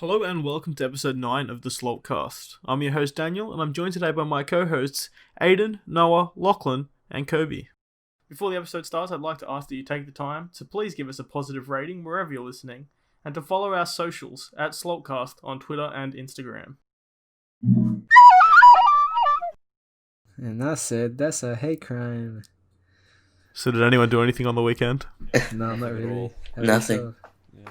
Hello and welcome to episode 9 of the Slalt Cast. I'm your host Daniel, and I'm joined today by my co-hosts Aiden, Noah, Lachlan, and Kobe. Before the episode starts, I'd like to ask that you take the time to please give us a positive rating wherever you're listening, and to follow our socials at SlaltCast on Twitter and Instagram. And I said, that's a hate crime. So did anyone do anything on the weekend? No, not really. Nothing. Yeah.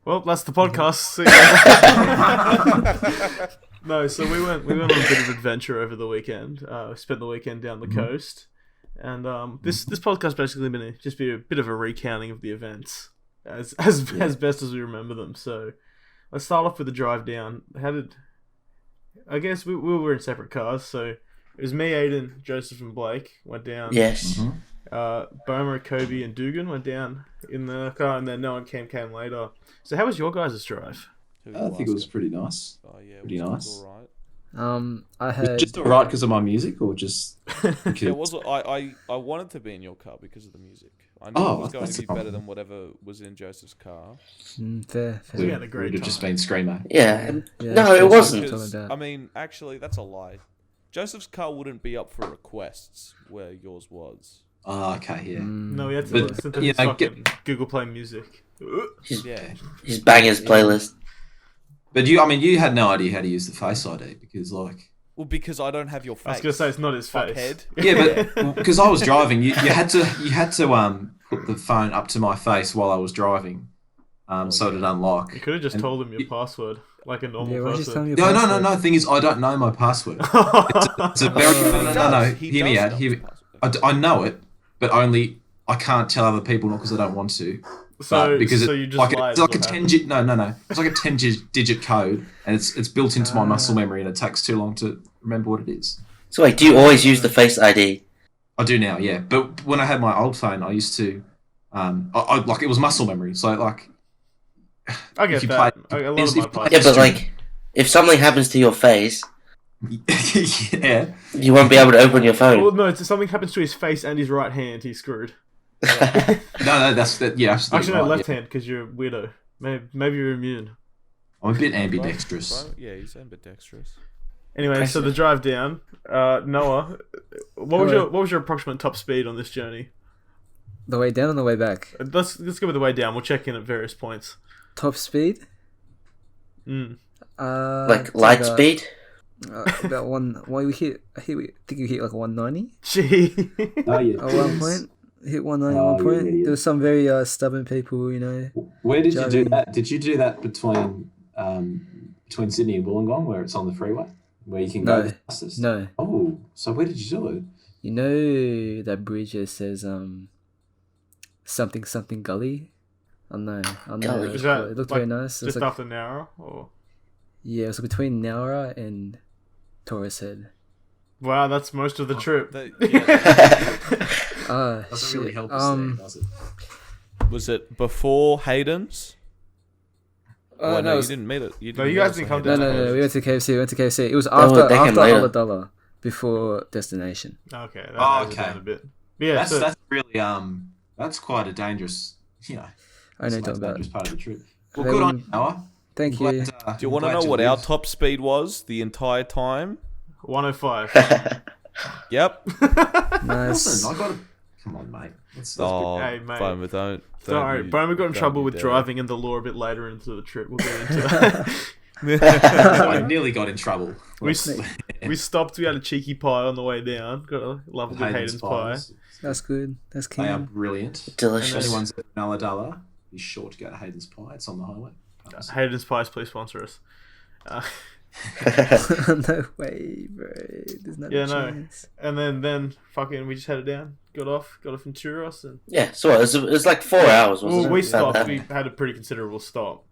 Well, that's the podcast. No, so we went on a bit of adventure over the weekend. We spent the weekend down the coast, and this podcast basically be a bit of a recounting of the events as best as we remember them. So let's start off with the drive down. I guess we were in separate cars, so it was me, Aiden, Joseph, and Blake went down. Yes. Boma, Kobe, and Dugan went down in the car, and then Noah and Cam came later. So how was your guys' drive? I think it was pretty nice. Oh yeah, pretty nice. All right. I Was had it just alright because of my music, or just because... Yeah, I wanted to be in your car because of the music. I knew it was going to be better than whatever was in Joseph's car. fair. We had a great It would have time. just been Screamo. Yeah. Yeah, No, it wasn't. Because, I mean, actually, that's a lie. Joseph's car wouldn't be up for requests where yours was. Oh, okay, yeah. No, we had to But, listen to you his know, fucking Google Play Music. Yeah. His bangers playlist. But you had no idea how to use the Face ID because, like... Well, because I don't have your face. I was gonna say it's not his face. Fuckhead. Yeah, but because I was driving, you had to put the phone up to my face while I was driving, so it'd unlock. You could have just told him your password like a normal why just tell person. me your password? No. The thing is, I don't know my password. It's a very no. He Hear me does out. know Hear his me. password. I know it, but only I can't tell other people, not because I don't want to. So because you just lied. it's like a 10-digit it's like a 10-digit code, and it's built into my muscle memory, and it takes too long to remember what it is. So wait, do you always use the Face ID? I do now, yeah. But when I had my old phone, I used to, I like it was muscle memory. So like, I get if you that. play- A lot of if my you play- passwords. Yeah, but like, if something happens to your face, yeah. you won't be able to open your Well, phone. no, if something happens to his face and his right hand, he's screwed. No, that's that. Yeah, absolutely. Actually, no, right, left hand, because you're a weirdo. Maybe you're immune. I'm a bit ambidextrous. Yeah, he's ambidextrous. Anyway, so the drive down, Noah, what was your approximate top speed on this journey? The way down and the way back. Let's go with the way down. We'll check in at various points. Top speed? Mm. Like light speed? About one. Well, I think we hit like 190 Gee. Oh yeah. at one point. Hit 190 at one you're an point. idiot. There was some very stubborn people, Where did you do driving. that? Did you do that between Sydney and Wollongong, where it's on the freeway, where you can go the fastest? No. Oh, so where did you do it? You know that bridge that says something gully? I know. Gully. Is that It looked like very nice. It was just like, after Nowra? Or... yeah, it was between Nowra and Torres Head. Wow, that's most of the trip. Doesn't really help us there, does it? Was it before Hayden's? No, no, it you was- didn't meet it. You No, didn't you meet guys us didn't at come Hayden's. down. No, we went to KFC. It was Oh, after decade later. Alla Dollar, before destination. Okay, that Oh, narrows it okay. down a bit. But yeah, so, That's really that's quite a dangerous, I know it's you're a talking about. dangerous part of the trip. Well, They good on wouldn't- you, Noah. Thank Glad, you. Do you want to glad know what our lived. top speed was the entire time? 105. Yep. Nice. Listen, I got to... Come on, mate. Oh, Hey, mate. fine, but don't Don't worry, you- Boma got in don't trouble you with dare. driving and the law a bit later into the trip. We'll get into that. I nearly got in trouble. we stopped. We had a cheeky pie on the way down. Got a lovely Hayden's pie. pies. That's good. That's They are keen. brilliant. If Delicious. anyone's at Nullarbor, be sure to go to Hayden's Pie. It's on the highway. Hayden's pies, please sponsor us. No way, bro. There's no Yeah, no. chance. And then fucking we just headed down. Got off in Churros, and Yeah, so it was like 4 hours, wasn't well, it? we About stopped. that. We had a pretty considerable stop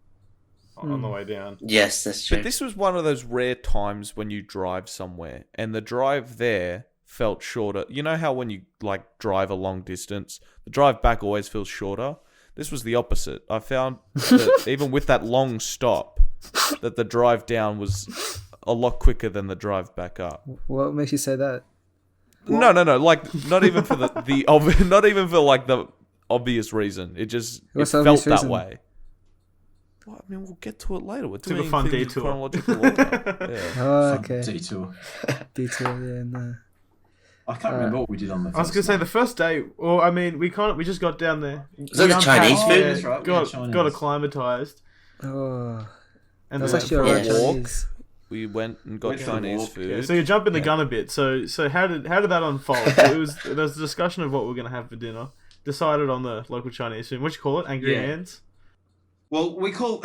on the way down. Yes, that's true. But this was one of those rare times when you drive somewhere and the drive there felt shorter. You know how when you like drive a long distance, the drive back always feels shorter? This was the opposite. I found that even with that long stop, that the drive down was a lot quicker than the drive back up. What makes you say that? No. Like not even for not even for like the obvious reason. It just What's it the felt obvious that reason? way. Well, I mean, we'll get to it later. We're Took a doing fun things in detour. chronological order. Yeah. Oh, Fun okay. Detour. Detour, yeah, no. I can't remember what we did on the first I was gonna say night. the first day. Well, I mean, we just got down there. Was that We the Chinese unpacked, food? yeah, That's right, we had Got Chinese. acclimatized. Oh, And that's then- actually alright. Yeah. Chinese. We went and got Went for a Chinese walk. food. Yeah, so you're jumping the Yeah. gun a bit. So how did that unfold? There was a discussion of what we're gonna have for dinner. Decided on the local Chinese food. What you call it? Angry Yeah. Hands. Well, we call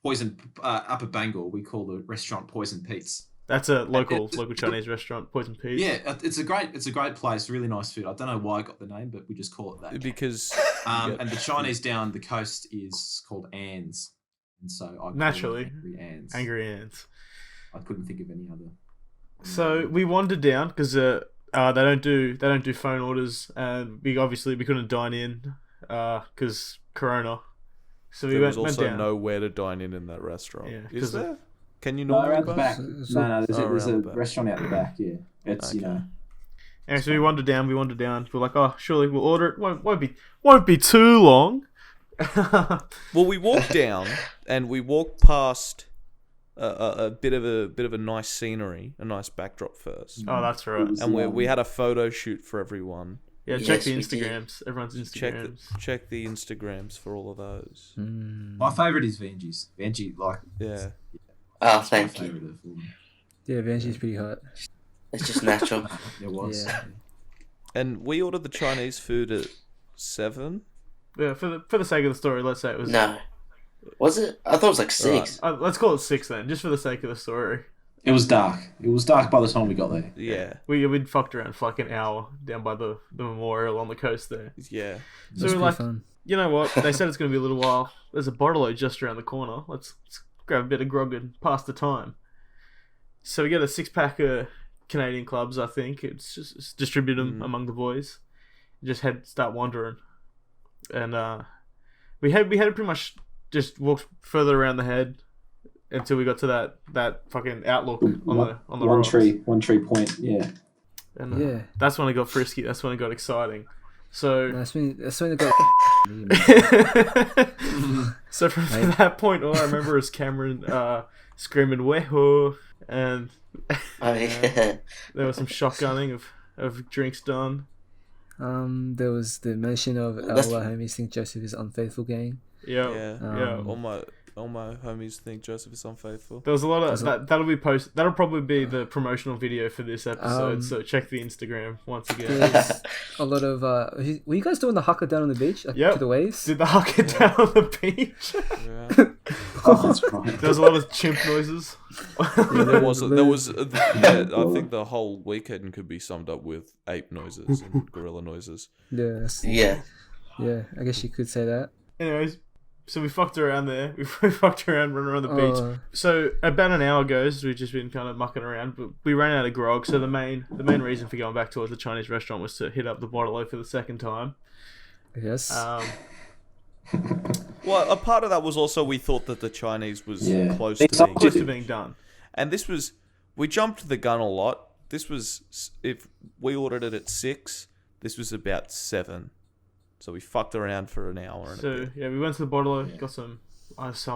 Poison Upper Bangor. We call the restaurant Poison Pete's. That's a local It's- local Chinese restaurant. Poison Pete's. Yeah, it's a great place. Really nice food. I don't know why I got the name, but we just call it that. Because And the Chinese down the coast is called Ann's, and so I call it Naturally. Angry Ann's. Angry Hands. I couldn't think of any other. So we wandered down because they don't do phone orders, and we couldn't dine in because Corona. So we there was went also down. nowhere to dine in that restaurant. Yeah, Is 'cause there? Can you No, normally around the buy? back. So- No, there's Oh, there's around a the back. restaurant out the back. Yeah, it's Okay. And so we wandered down. We're like, oh, surely we'll order it. Won't be too long. Well, we walked down and we walked past a bit of a nice scenery, a nice backdrop first, Oh, that's right. and we had a photo shoot for everyone. Yeah, Yes, check the we did. Instagrams. Everyone's Instagrams. Check the Instagrams for all of those. Mm. My favourite is Venji's. Venji, like, Yeah. Oh, that's my thank you. favourite of all them. Yeah, Banshee's pretty hot. It's just natural. There was. Yeah. And we ordered the Chinese food at 7. Yeah, for the sake of the story, let's say it was. No. Was it? I thought it was like 6. Let's call it 6 then, just for the sake of the story. It was dark. It was dark by the time we got there. Yeah. We'd fucked around for like an hour down by the memorial on the coast there. Yeah. So That's we're pretty like, fun. you know what? They said it's going to be a little while. There's a bottle just around the corner. Let's grab a bit of grog and pass the time. So we get a 6-pack of Canadian clubs, I think. It's distribute them among the boys. Just start wandering. And we had pretty much just walked further around the head until we got to that fucking outlook on the one rocks. tree point. Yeah. And Yeah. that's when it got frisky. That's when it got exciting. So That's when it got. so from that point on, I remember as Cameron screaming "Weho," and Oh, yeah. there was some shotgunning of drinks done. There was the mention of That's- our homies think Joseph is unfaithful gang. Yeah, Yeah. Um, All my homies think Joseph is unfaithful. there was a lot of Doesn't- that'll be post. That'll probably be the promotional video for this episode. Um, So check the Instagram once again. There's a lot of. Were you guys doing the haka down on the beach? Like, Yep. to the waves? Did the huck it down on the beach? Yeah. Oh, that's right. There was a lot of chimp noises. There was I think the whole weekend could be summed up with ape noises and gorilla noises. Yeah. that's- Yeah. Yeah, I guess you could say that. Anyways, so we fucked around there. We fucked around, running around the beach. Oh, So about an hour goes, we've just been kind of mucking around, but we ran out of grog. So the main reason for going back towards the Chinese restaurant was to hit up the bottle for the second time. yes. Well, a part of that was also we thought that the Chinese was Yeah. close It's to up being, Close to being done. and this was we jumped the gun a lot. This was if we ordered it at 6, this was about 7. So we fucked around for an hour and a So bit. yeah, we went to the bottle, got some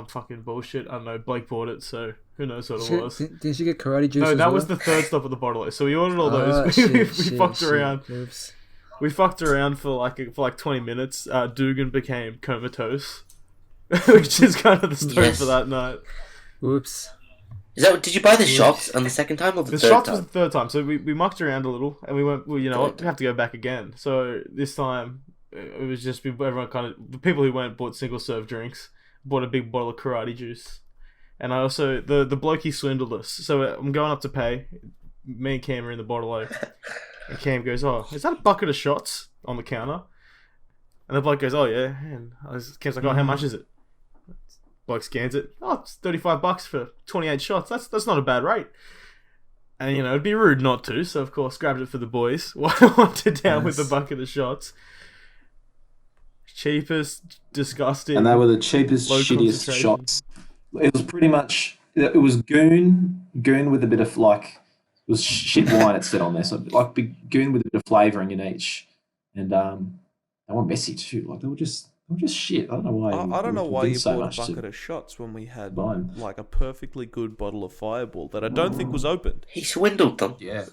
fucking bullshit. I don't know. Blake bought it, so who knows what it was. Didn't you get karate juice? No, as that well? was the third stop at the bottle. So we ordered all Ah, those. shit, we shit, fucked shit. around. Oops. We fucked around for like 20 minutes. Dugan became comatose, which is kind of the story Yes. for that night. Oops. Did you buy the shots on the second time or the The third shots time? was the third time, so we mucked around a little, and we went. Well, you know what? We have to go back again. So this time, it was just everyone kind of the people who went bought single serve drinks, bought a big bottle of karate juice, and I also the bloke he swindled us. So I'm going up to pay. Me and Cam are in the bottle, and Cam goes, "Oh, is that a bucket of shots on the counter?" And the bloke goes, "Oh yeah," and Cam's like, "Oh, how much is it?" Bloke scans it. Oh, it's $35 for 28 shots. That's not a bad rate. And, you know, it'd be rude not to. So, of course, grabbed it for the boys. Wanted down with the Nice. bucket of shots. Cheapest, disgusting. And they were the cheapest, Low shittiest concentration. shots. It was pretty much. It was goon with a bit of like. It was shit wine. It said on there, so like big goon with a bit of flavouring in each, and they were messy too. Like they were just I'm just shit. I don't know why. I don't know we why did you so bought a much to bucket of shots when we had mine. like a perfectly good bottle of Fireball that I don't think was opened. He swindled them. Yeah.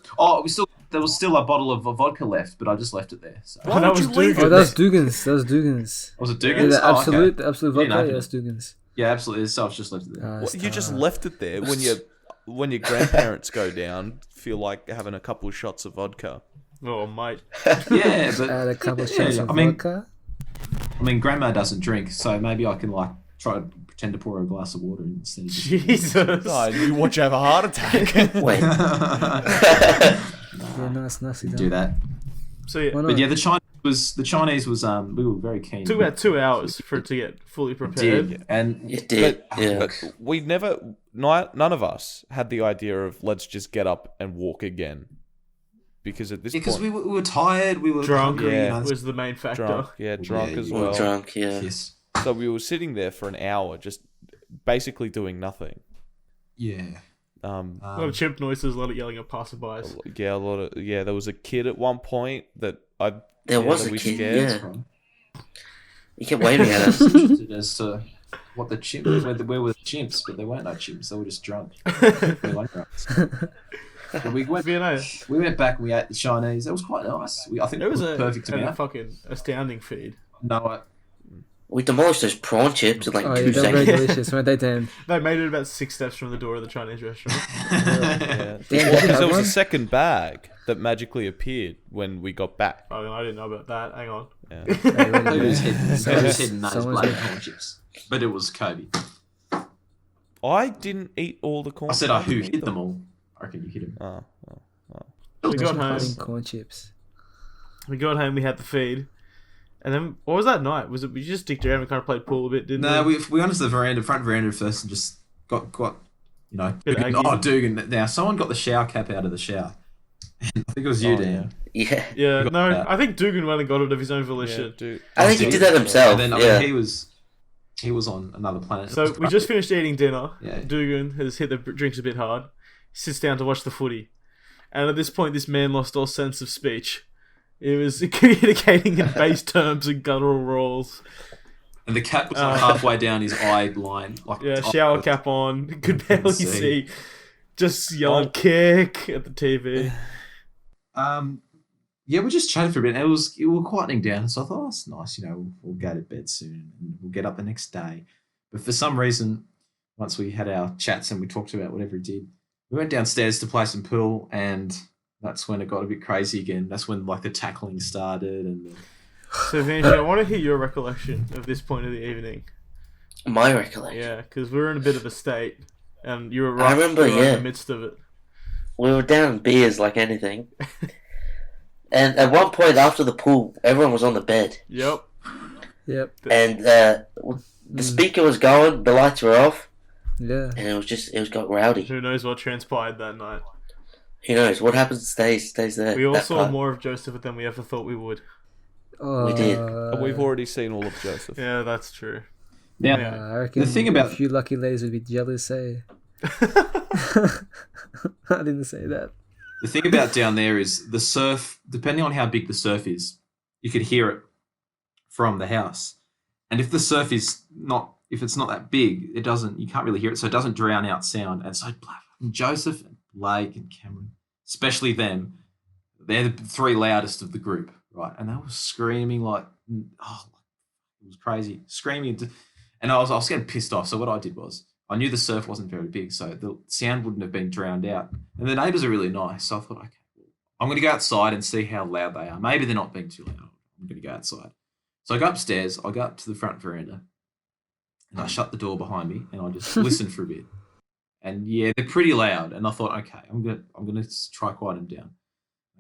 There was still a bottle of vodka left, but I just left it there. So. Why that would you was leave Oh, it that's there? Dugan's. That's Dugan's. Was it Yeah, Dugan's? the Oh, absolute okay. absolute You didn't vodka. open Yeah, it. that's Dugan's. Yeah, absolutely. So I've just left it there. You just left it there when your grandparents go down, feel like having a couple of shots of vodka. Oh, mate. Yeah, but Add a couple of shots of I mean, vodka. Grandma doesn't drink, so maybe I can like try to pretend to pour her a glass of water instead of just... Jesus. No, you watch you have a heart attack. Wait. Yeah, nice, nicely done. do that. So yeah, Why not? But yeah, the Chinese was we were very keen. it took about 2 hours for it to get fully prepared. did, and It did. Yeah. But we never, none of us had the idea of let's just get up and walk again. Because at this because point, we were tired, we were Drunk hungry, Yeah. was the main factor. drunk Yeah, as you We were well. drunk, yeah. Yes. So we were sitting there for an hour, just basically doing nothing. Yeah. A lot of chimp noises, a lot of yelling at passerbys. There was a kid at one point that There was that a we kid, scared. yeah. He kept waving at us. Interested as to what the chimps, where were the chimps, but there weren't no chimps. They were just drunk. They weren't drunks. But we went back and we ate the Chinese. It was quite nice. I think It was a perfect a amount. fucking astounding feed. No, We demolished those prawn chips in like Oh 2 yeah, they're very seconds. delicious. Weren't they, Dan? They made it about 6 steps from the door of the Chinese restaurant. Yeah. Dan, Because there was one? a second bag that magically appeared when we got back. I didn't know about that. Hang on. Yeah. it was hidden. Someone's- It was hidden those someone's bloody got- corn chips. But it was Kobe. I didn't eat all the corn. I said, who hit them all? I reckon you hit him. Oh. We got home. Eating corn chips. We got home. We had the feed, and then what was that night? Was it we just dicked around and kind of played pool a bit? Didn't No, we? we went onto the front veranda first, and just got Bit aggy. Dugan. Now someone got the shower cap out of the shower. I think it was you, Oh, Dan. Yeah. Yeah, got no. that. I think Dugan went and got it of his own Yeah, volition. dude. I think he did that himself. And then yeah. he was on another planet. So we just finished eating dinner. Yeah. Dugan has hit the drinks a bit hard. Sits down to watch the footy, and at this point, this man lost all sense of speech. He was communicating in base terms and guttural roars. And the cap was like halfway down his eye line. Like Yeah, shower cap on. Could barely see. see. Just yelling kick at the TV. Yeah, we just chatted for a bit. And we were quietening down, so I thought, it's nice, we'll go to bed soon and we'll get up the next day. But for some reason, once we had our chats and we talked about whatever he did, we went downstairs to play some pool, and that's when it got a bit crazy again. That's when like the tackling started and So, Vanjie, I want to hear your recollection of this point of the evening. My recollection. Yeah, because we were in a bit of a state, and you were I right, remember, you were in yeah. the midst of it. We were down beers like anything. And at one point after the pool, everyone was on the bed. Yep. Yep. And the speaker was going, the lights were off, Yeah. and it got rowdy. Who knows what transpired that night? Who knows? What happens stays there. We all that saw part. more of Joseph than we ever thought we would. We did. We've already seen all of Joseph. Yeah, that's true. now Yeah. I reckon The thing about- a few lucky ladies would be jealous, eh? I didn't say that. the thing about down there is the surf, depending on how big the surf is, you could hear it from the house. And if the surf is not, if it's not that big, you can't really hear it, so it doesn't drown out sound. And so Joseph and Blake and Cameron, especially them, they're the 3 loudest of the group, right? And they were screaming like, it was crazy, screaming. And I was getting pissed off. So what I did was, I knew the surf wasn't very big, so the sound wouldn't have been drowned out. And the neighbours are really nice, so I thought, okay, I'm going to go outside and see how loud they are. Maybe they're not being too loud. I'm going to go outside. So I go upstairs, I go up to the front veranda, and I shut the door behind me, and I just listen for a bit. And yeah, they're pretty loud. And I thought, okay, I'm gonna try quiet them down.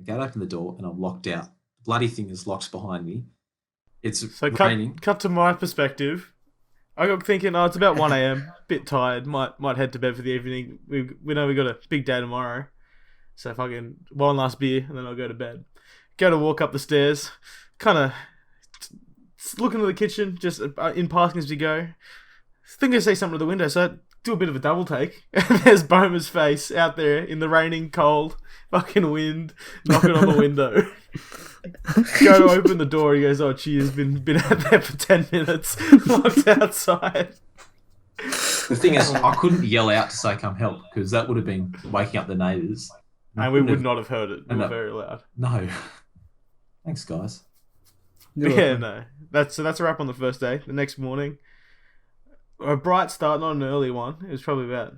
I go to open the door, and I'm locked out. The bloody thing is locked behind me. It's So raining. cut to my perspective. I got thinking, it's about 1 a.m. Bit tired. Might head to bed for the evening. We know we got a big day tomorrow. So fucking one last beer, and then I'll go to bed. Go to walk up the stairs. Kind of look into the kitchen, just in passing as we go. Think I say something to the window, so I do a bit of a double take. And there's Boma's face out there in the raining, cold, fucking wind, knocking on the window. Go to open the door. He goes, "Oh, geez, been out there for 10 minutes, locked outside." The thing is, I couldn't yell out to say come help because that would have been waking up the neighbours. And we would not have heard it. We were very loud. No. Thanks, guys. Yeah, no. That's a wrap on the first day. The next morning, a bright start, not an early one. It was probably about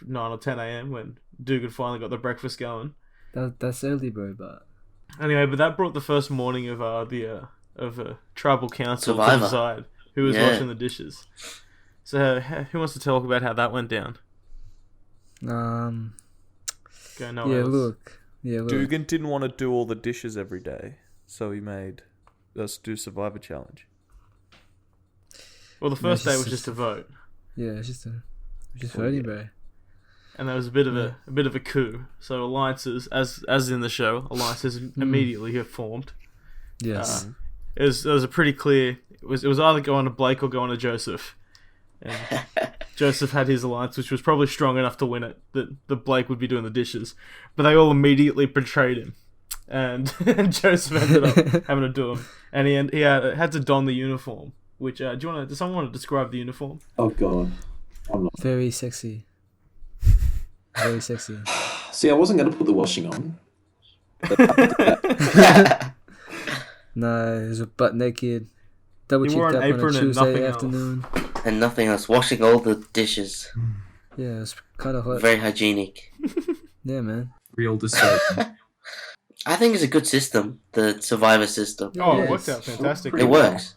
9 or 10 a.m. when Dugan finally got the breakfast going. That's early, bro. But Anyway, but that brought the first morning of the tribal council to Survivor. the side, who was Yeah. washing the dishes. So, who wants to talk about how that went down? Go, no yeah, else. look. Dugan didn't want to do all the dishes every day, so he made us do Survivor Challenge. Well, the first No, day it's was just a vote, Yeah, it's just voting, bro. and there was a bit of a coup. So alliances, as in the show, alliances immediately have formed. Yes. It was a pretty clear. It was either going to Blake or going to Joseph. And Joseph had his alliance, which was probably strong enough to win it. That Blake would be doing the dishes, but they all immediately betrayed him, and Joseph ended up having to do them. And he had to don the uniform. Which does someone want to describe the uniform? Oh, God. I'm not. Very sexy. Very sexy. See, I wasn't going to put the washing on. No, it was a butt naked. Double You wore cheeked an up on a apron and Tuesday nothing else. afternoon. And nothing else. Washing all the dishes. Yeah, it was kind of hot. Very hygienic. Yeah, man. Real disturbing. I think it's a good system, the Survivor system. Oh, Yeah, it worked it's out fantastic. It works.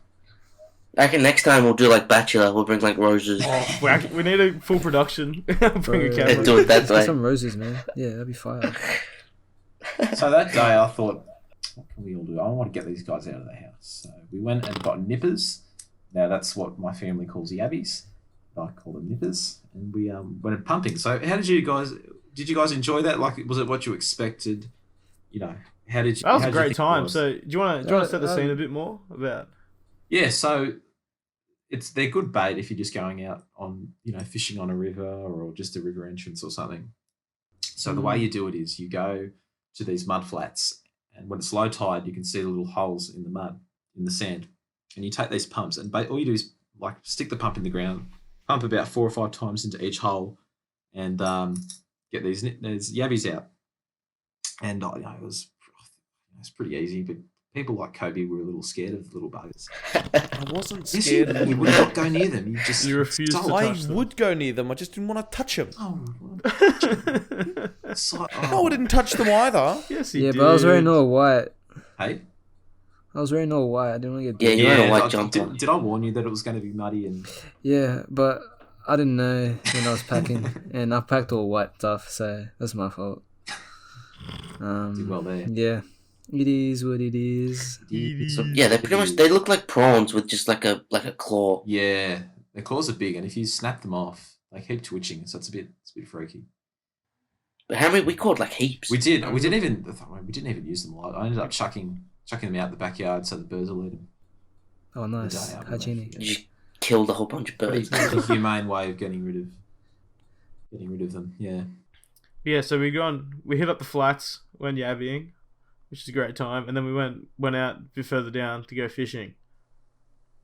I reckon next time we'll do like Bachelor. We'll bring like roses. Oh, we need a full production. Bring a Bro, camera. Do it that Let's get way. some roses, man. Yeah, that'd be fire. So that day I thought, what can we all do? I want to get these guys out of the house. So we went and got nippers. Now that's what my family calls yabbies. I call them nippers. And we went pumping. So how did you guys enjoy that? Like, was it what you expected? You know, how did you? That was how a did you great think it time. was? So do you want to set the scene a bit more about? Yeah, so they're good bait if you're just going out on, fishing on a river or just a river entrance or something. So the way you do it is you go to these mud flats, and when it's low tide, you can see the little holes in the mud, in the sand, and you take these pumps, and all you do is like stick the pump in the ground, pump about 4 or 5 times into each hole, and get these yabbies out. And it was pretty easy, but people like Kobe were a little scared of the little buggers. I wasn't Yes, scared of you them. would not go near them. You just You refused to I touch them. would go near them. I just didn't want to touch them. Oh, it's like, No, I didn't touch them either. Yes, he Yeah, did. but I was wearing all white. Hey, I was wearing all white. I didn't want to Yeah, get you had a white jumper. Did I warn you that it was going to be muddy and? Yeah, but I didn't know when I was packing, and I packed all white stuff, so that's my fault. Did well there. Yeah, it is what it is. So, yeah, they look like prawns with just like a claw. Yeah, their claws are big, and if you snap them off, they keep twitching, so it's a bit freaky. But how many? We caught like heaps. We didn't even use them a lot. I ended up chucking them out the backyard so the birds will eat them. Oh, nice, Die out. hygienic. You just killed a whole bunch of birds. Pretty humane way of getting rid of them. Yeah. Yeah, so we hit up the flats, went yabbying, which is a great time, and then we went out a bit further down to go fishing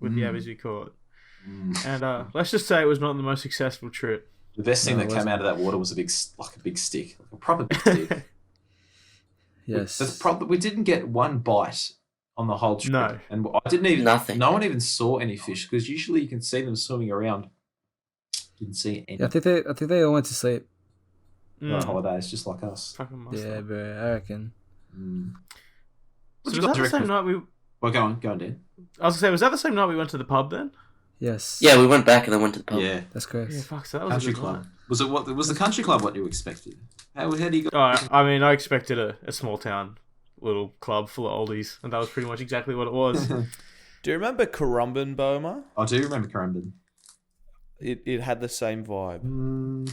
with the yabbies we caught. And let's just say it was not the most successful trip. The best thing No, it that came out of that water was a big stick, like a proper big stick. Yes. That's probably we didn't get one bite on the whole trip. No. And I didn't even Nothing. No one even saw any fish because usually you can see them swimming around. Didn't see any. Yeah, I think they all went to sleep. They're on holidays, just like us. Fucking must Yeah, have. bro. I reckon. Mm. So What you was guys that the same reckon? night we? Well, go on, Dan. I was gonna say, was that the same night we went to the pub then? Yes. Yeah, we went back and then went to the pub. Yeah, That's correct. Yeah, fuck. So that was country a good club. night. Was the country club what you expected? How do you go? Oh, I mean, I expected a small town little club full of oldies, and that was pretty much exactly what it was. Do you remember Currumbin, Boma? I do remember Currumbin. It had the same vibe.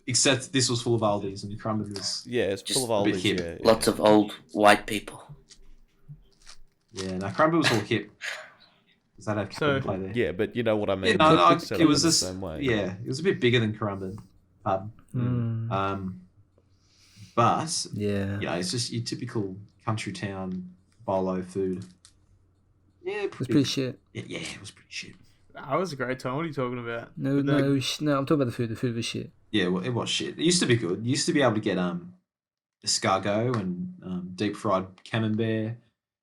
Except this was full of oldies and Currumbin was. Yeah, it's Just full of a bit oldies. hip. Yeah, Lots of old white people. Yeah, no, Currumbin was all hip. Because they had So- play there. yeah, but you know what I mean. Yeah, no, It's set it up was in the just same way. yeah, it was a bit bigger than Currumbin pub. Mm. But Yeah. yeah, it's just your typical country town bolo food. Yeah, It was pretty shit. Yeah, it was pretty shit. That was a great time. What are you talking about? No, But no, then- no. I'm talking about the food. The food was shit. Yeah, well, it was shit. It used to be good. You used to be able to get escargot and deep fried camembert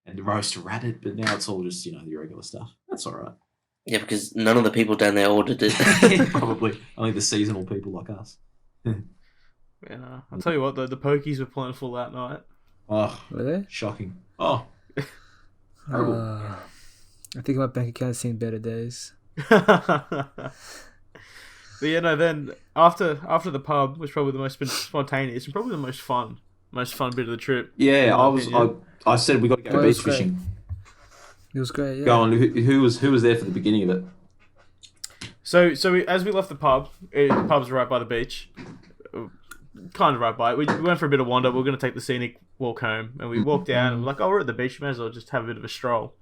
and roast rabbit, but now it's all just the regular stuff. That's all right. Yeah, because none of the people down there ordered it. Probably only the seasonal people like us. Yeah, I'll tell you what, the pokies were plentiful that night. Oh, Were they? shocking. Oh, horrible. I think my bank account's seen better days. But yeah, no. Then after the pub was probably the most spontaneous and probably the most fun bit of the trip. Yeah, in my I was. opinion. I said we got to go Oh, beach that's great. fishing. It was great. Yeah. Go on. Who was there for the beginning of it? So as we left the pub, the pub's right by the beach, kind of right by it. We went for a bit of wander. We were going to take the scenic walk home, and we walked down and we're like, oh, we're at the beach. We may as well just have a bit of a stroll.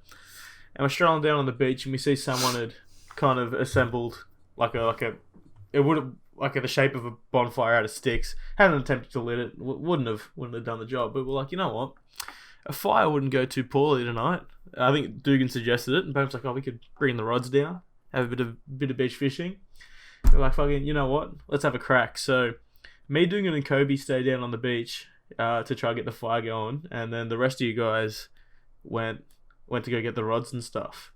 And we're strolling down on the beach, and we see someone had kind of assembled like the shape of a bonfire out of sticks. Hadn't attempted to lit it. Wouldn't have done the job. But we're like, you know what? A fire wouldn't go too poorly tonight. I think Dugan suggested it, and Boom's like, oh, we could bring the rods down, have a bit of beach fishing. We're like, fucking, you know what? Let's have a crack. So me, Dugan, and Kobe stayed down on the beach to try to get the fire going, and then the rest of you guys went to go get the rods and stuff.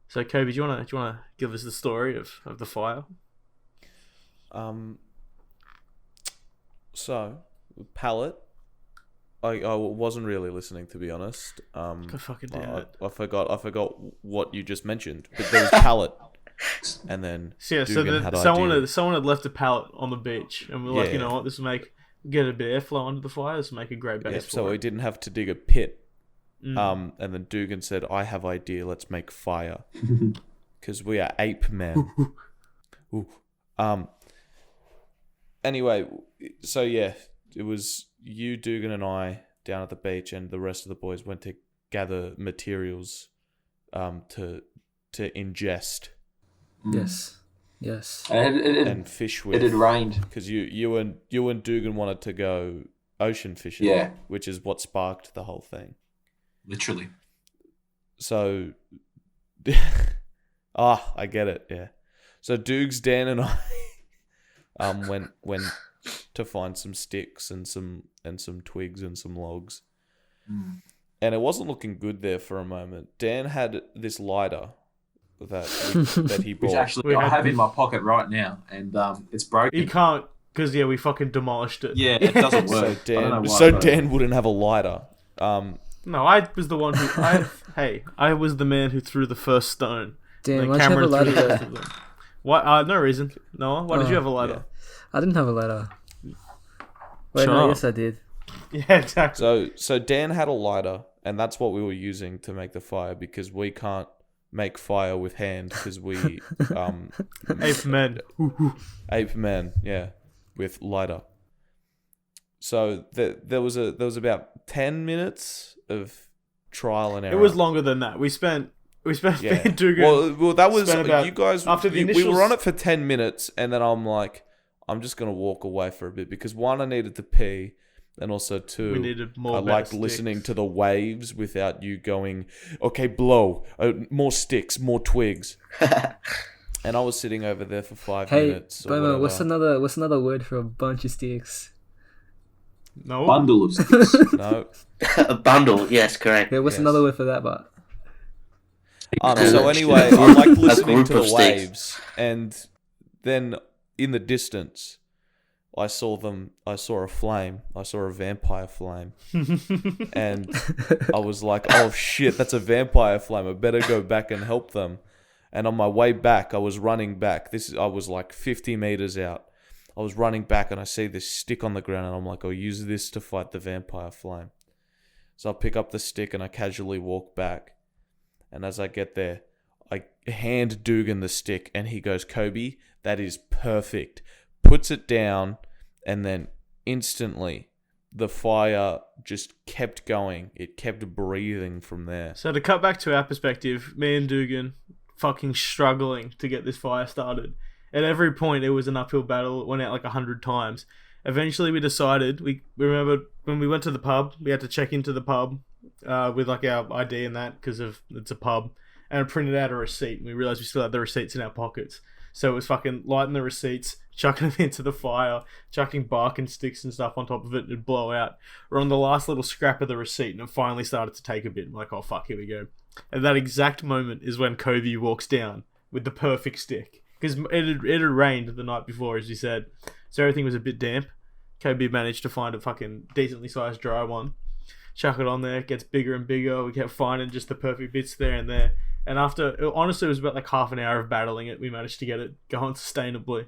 So Kobe, do you wanna give us the story of the fire? So pallet. I wasn't really listening, to be honest. God fucking damn it. I forgot what you just mentioned. But there was pallet, and then So yeah, Dugan had someone idea. had left a pallet on the beach, and we're like, Yeah. you know what, this will get a bit of airflow onto the fire. This will make a great base. Yeah, for so it. we didn't have to dig a pit. Mm. And then Dugan said, "I have idea. Let's make fire, because we are ape men." Ooh. Anyway, so yeah, it was you, Dugan, and I down at the beach, and the rest of the boys went to gather materials, to ingest Yes. and fish with. It had rained. Because you and Dugan wanted to go ocean fishing, Yeah. which is what sparked the whole thing. Literally. So, I get it. Yeah. So Dukes, Dan, and I went to find some sticks and some twigs and some logs, and it wasn't looking good there for a moment. Dan had this lighter that he Which bought. actually I have in my pocket right now, and it's broken. You can't, because yeah, we fucking demolished it. Yeah, it doesn't So work. I don't know Dan, why, Dan wouldn't have a lighter. No, I was the one who. I was the man who threw the first stone. Damn, And why'd you have a Cameron threw the lighter? rest of them. What? No reason. Noah, why did you have a lighter? I didn't have a lighter. Wait, Shut no, up. yes I did. Yeah, exactly. So Dan had a lighter, and that's what we were using to make the fire, because we can't make fire with hand because we Ape men. ape men, yeah, with lighter. So there was about 10 minutes of trial and error. It was longer than that. We spent Yeah. being too good. Well, that was Spent about- you guys. after the we initial were on it for 10 minutes, and then I'm like, I'm just gonna walk away for a bit because one, I needed to pee, and also two, We needed more I liked better listening sticks. to the waves without you going, okay, blow, more sticks, more twigs. And I was sitting over there for 5 Hey, minutes. Or Bomo, what's whatever. another word for a bunch of sticks? No. Bundle of sticks. No. A bundle, yes, correct. Yeah, what's Yes. another word for that? But So anyway, I like listening group to the of sticks. waves, and then in the distance, I saw a flame. I saw a vampire flame, and I was like, "Oh shit, that's a vampire flame! I better go back and help them." And on my way back, I was running back. I was like 50 meters out. I was running back, and I see this stick on the ground, and I'm like, "I'll use this to fight the vampire flame." So I pick up the stick and I casually walk back. And as I get there, I hand Dugan the stick, and he goes, "Kobe, that is perfect." Puts it down, and then instantly the fire just kept going. It kept breathing from there. So to cut back to our perspective, me and Dugan fucking struggling to get this fire started. At every point, it was an uphill battle. It went out like 100 times. Eventually, we decided. We remembered when we went to the pub. We had to check into the pub with like our ID and that because of it's a pub, and I printed out a receipt, and we realized we still had the receipts in our pockets. So it was fucking lighting the receipts, chucking them into the fire, chucking bark and sticks and stuff on top of it, and it'd blow out. We're on the last little scrap of the receipt, and it finally started to take a bit. I'm like, oh fuck, here we go. And that exact moment is when Kobe walks down with the perfect stick. Because it had rained the night before, as you said. So everything was a bit damp. Kobe managed to find a fucking decently sized dry one. Chuck it on there, it gets bigger and bigger. We kept finding just the perfect bits there and there. And after, honestly, it was about like half an hour of battling it. We managed to get it going sustainably,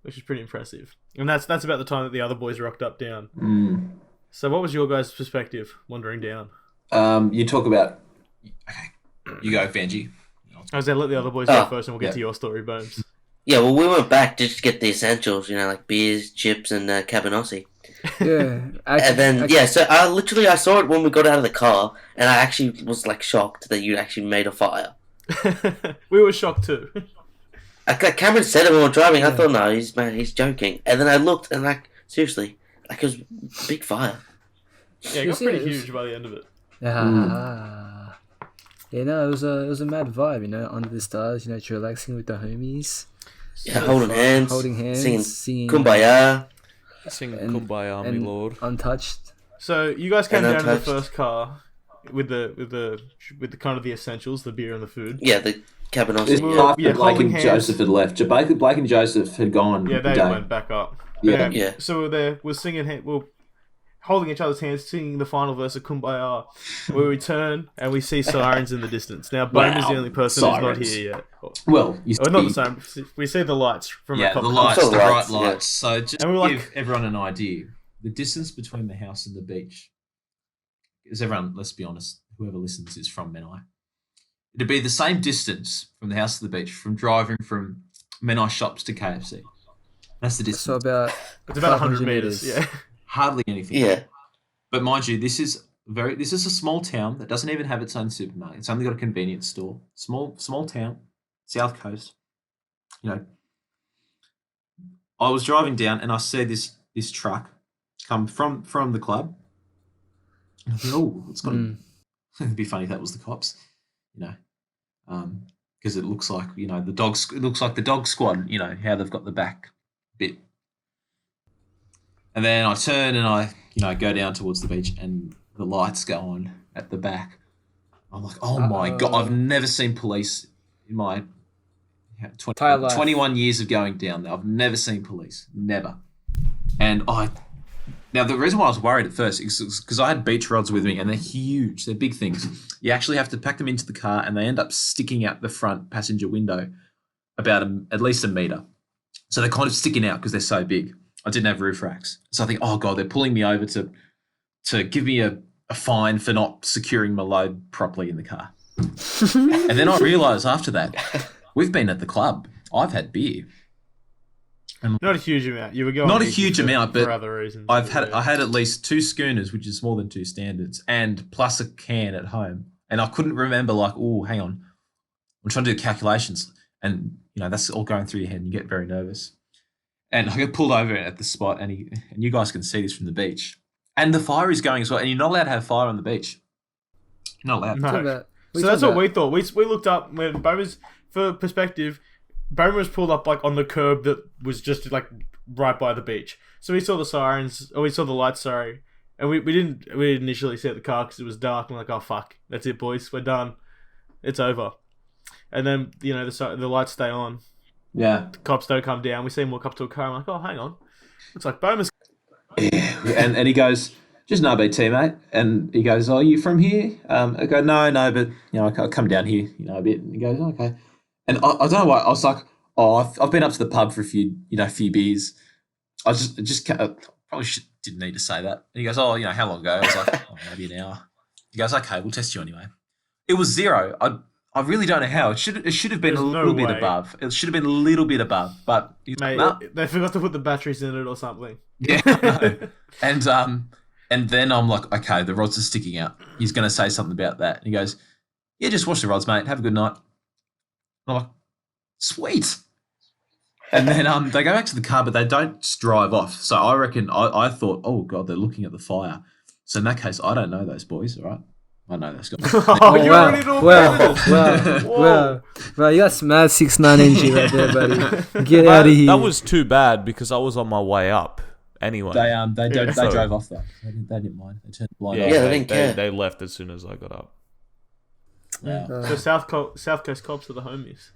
which is pretty impressive. And that's about the time that the other boys rocked up down. So what was your guys' perspective wandering down? You talk about... Okay, you go, Vanji. I was going to let the other boys go first and we'll get to your story, Bones. Yeah, well, we went back just to get the essentials, like beers, chips, and cabanossi. Yeah. So I saw it when we got out of the car, and I actually was like shocked that you actually made a fire. We were shocked too. Cameron said it when we were driving. I thought, no, he's joking. And then I looked, and seriously, it was a big fire. Yeah, it got pretty huge by the end of it. Yeah, no, it was a mad vibe, under the stars, chillaxing with the homies. Yeah, holding hands, singing Kumbaya. Singing Kumbaya, my lord. Untouched. So you guys came down in the first car with the kind of the essentials, the beer and the food. Yeah, the cabanossi. This after Blake and Joseph had left. Blake and Joseph had gone. Yeah, they went back up. Yeah. So we're singing, we're holding each other's hands, singing the final verse of Kumbaya. We return and we see sirens in the distance. Now, Bone is the only person who's not here yet. Well, not the same. We see the lights from the bright lights. Yeah. So just to give everyone an idea, the distance between the house and the beach, because everyone, let's be honest, whoever listens is from Menai. It'd be the same distance from the house to the beach, from driving from Menai shops to KFC. That's the distance. So it's about 100 meters. Yeah. Hardly anything. Yeah. But mind you, this is a small town that doesn't even have its own supermarket. It's only got a convenience store. Small town, South Coast. I was driving down and I see this truck come from the club. And I thought, oh, it's got to it'd be funny if that was the cops, because it looks like the dogs. It looks like the dog squad. How they've got the back bit. And then I turn and I go down towards the beach and the lights go on at the back. I'm like, oh my God, I've never seen police in my 21 years of going down there. I've never seen police, never. And now the reason why I was worried at first is because I had beach rods with me and they're huge, they're big things. You actually have to pack them into the car and they end up sticking out the front passenger window about at least a metre. So they're kind of sticking out because they're so big. I didn't have roof racks. So I think, oh God, they're pulling me over to give me a fine for not securing my load properly in the car. And then I realised after that, we've been at the club. I've had beer. And not a huge amount. You were going not a huge amount, but for other reasons. I had at least 2 schooners, which is more than 2 standards, and plus a can at home. And I couldn't remember, hang on. I'm trying to do the calculations. And, that's all going through your head and you get very nervous. And I get pulled over at the spot, and you guys can see this from the beach. And the fire is going as well, and you're not allowed to have fire on the beach. You're not allowed. No. So that's what we thought. We looked up when Boma's, for perspective, Boma was pulled up on the curb that was just right by the beach. So we saw the sirens, or we saw the lights, sorry. And we didn't initially see the car because it was dark. And we're like, oh fuck, that's it, boys, we're done, it's over. And then the lights stay on. Yeah. The cops don't come down. We see him walk up to a car. I'm like, oh, hang on. Looks like Boma's. Yeah. And he goes, just an RBT, mate. And he goes, oh, are you from here? I go, no, but, I'll come down here, a bit. And he goes, okay. And I don't know why. I was like, oh, I've been up to the pub for a few beers. I probably didn't need to say that. And he goes, oh, how long ago? I was like, oh, maybe an hour. He goes, okay, we'll test you anyway. It was 0. I really don't know how. It should have been little bit above. It should have been a little bit above, but mate, they forgot to put the batteries in it or something. Yeah, no. And then I'm like, okay, the rods are sticking out. He's going to say something about that. And he goes, yeah, just wash the rods, mate. Have a good night. And I'm like, sweet. And then they go back to the car, but they don't drive off. So I reckon I thought, oh God, they're looking at the fire. So in that case, I don't know those boys, all right? I know that's got. Oh, you're already all prepared. Wow, you got some mad 6'9" energy right there, buddy. Get out of here. That was too bad because I was on my way up anyway. They So- drove off though. They didn't mind. They turned the blind yeah, off. Yeah, they didn't care. they left as soon as I got up. Wow. So South Coast cops are the homies.